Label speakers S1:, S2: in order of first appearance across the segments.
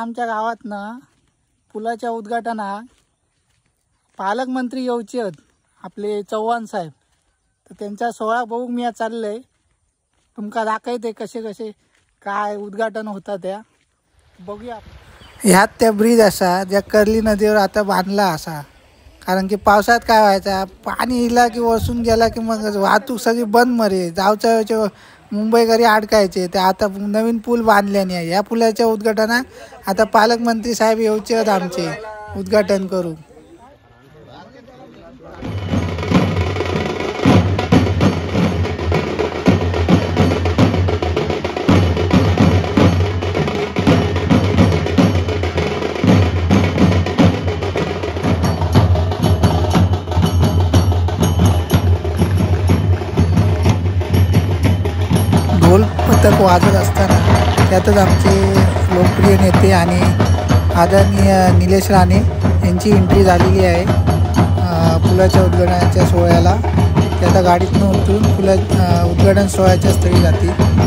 S1: आमच्या गावात ना पुलाच्या उद्घाटनाक पालकमंत्री येऊचे आहेत आपले चव्हाण साहेब, तर त्यांचा सोहळा बघूक मी चाललंय. तुमका दाखवते कसे कसे काय उद्घाटन होता त्या बघूया. ह्यात त्या ब्रिज असा ज्या कर्ली नदीवर आता बांधला असा, कारण की पावसात काय व्हायचा, पाणी इला की वरसून गेला की मग वाहतूक सगळी बंद मरे, जावच्या मुंबईकरी अडकायचे. ते आता नवीन पूल बांधल्याने आहे. या पुलाच्या उद्घाटनात आता पालकमंत्री साहेब येऊचे आहेत आमचे उद्घाटन करू. ढोल पथक वाजत असताना त्यातच आमचे लोकप्रिय नेते आणि आदरणीय निलेश राणे यांची एंट्री झालेली आहे पुलाच्या उद्घाटनाच्या सोहळ्याला. ते आता गाडीतून उतरून उद्घाटन सोहळ्याच्या स्थळी जातील.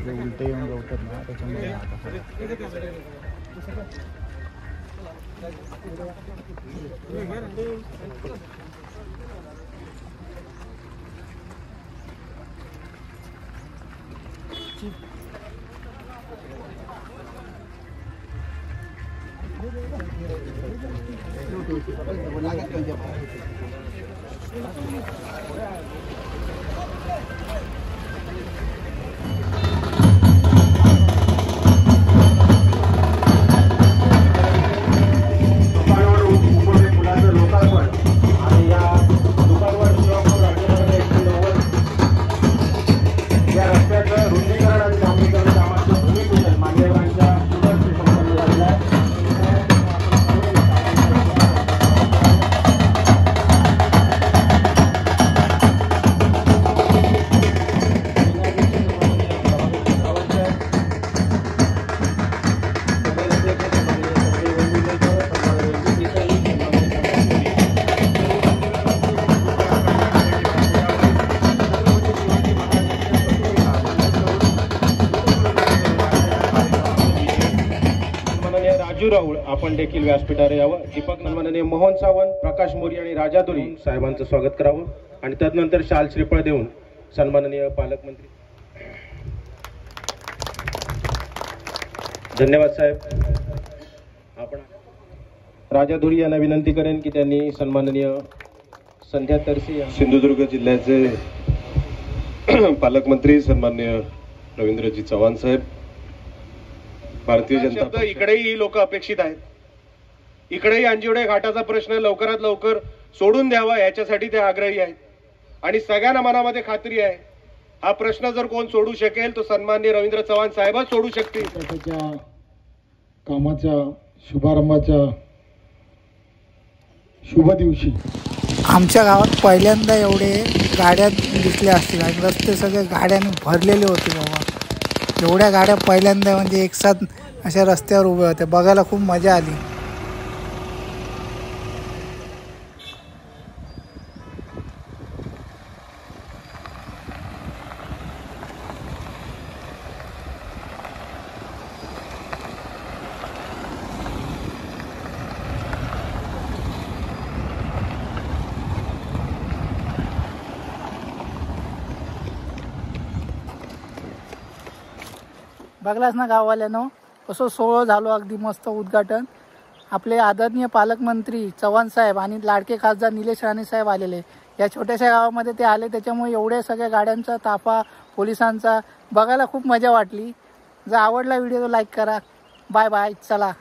S1: उलटे येऊन गवतात ना त्याच्यामुळे
S2: राहुल आपण देखील व्यासपीठावर यावं. दीपक माननीय मोहन सावंत, प्रकाश मोरी आणि राजादुरी साहेबांचं स्वागत करावं आणि त्यानंतर शाल श्रीफळ देऊन सन्माननीय पालकमंत्री. धन्यवाद साहेब. आपण राजादुरी यांना विनंती करेन की त्यांनी सन्माननीय संध्या तरसे
S3: सिंधुदुर्ग जिल्ह्याचे पालकमंत्री सन्माननीय रवींद्रजी चव्हाण साहेब, भारतीय जनता पक्ष.
S2: इकडेही लोक अपेक्षित आहेत. इकडेही अंजिवडे घाटाचा प्रश्न लवकरात लवकर सोडून द्यावा याच्यासाठी ते आग्रही आहेत आणि सगळ्यांना मनामध्ये खात्री आहे हा प्रश्न जर कोण सोडू शकेल तो सन्माननीय रवींद्र चव्हाण साहेबच सोडू शकतील.
S4: त्याच्या कामाच्या शुभारंभाच्या शुभ दिवशी
S1: आमच्या गावात पहिल्यांदा एवढे गाड्या दिसल्या असतील आणि रस्ते सगळे गाड्यांनी भरलेले होते. बाबा एवढ्या गाड्या पहिल्यांदा म्हणजे एकसाथ अशा रस्त्यावर उभ्या होत्या, बघायला खूप मजा आली. बघलास ना गाववाल्यानं कसं सोहळं झालो, अगदी मस्त उद्घाटन. आपले आदरणीय पालकमंत्री चव्हाण साहेब आणि लाडके खासदार निलेश राणे साहेब आलेले. या छोट्याशा गावामध्ये ते आले, त्याच्यामुळे एवढ्या सगळ्या गाड्यांचा ताफा पोलिसांचा बघायला खूप मजा वाटली. जर आवडला व्हिडिओ तर लाईक करा. बाय बाय, चला.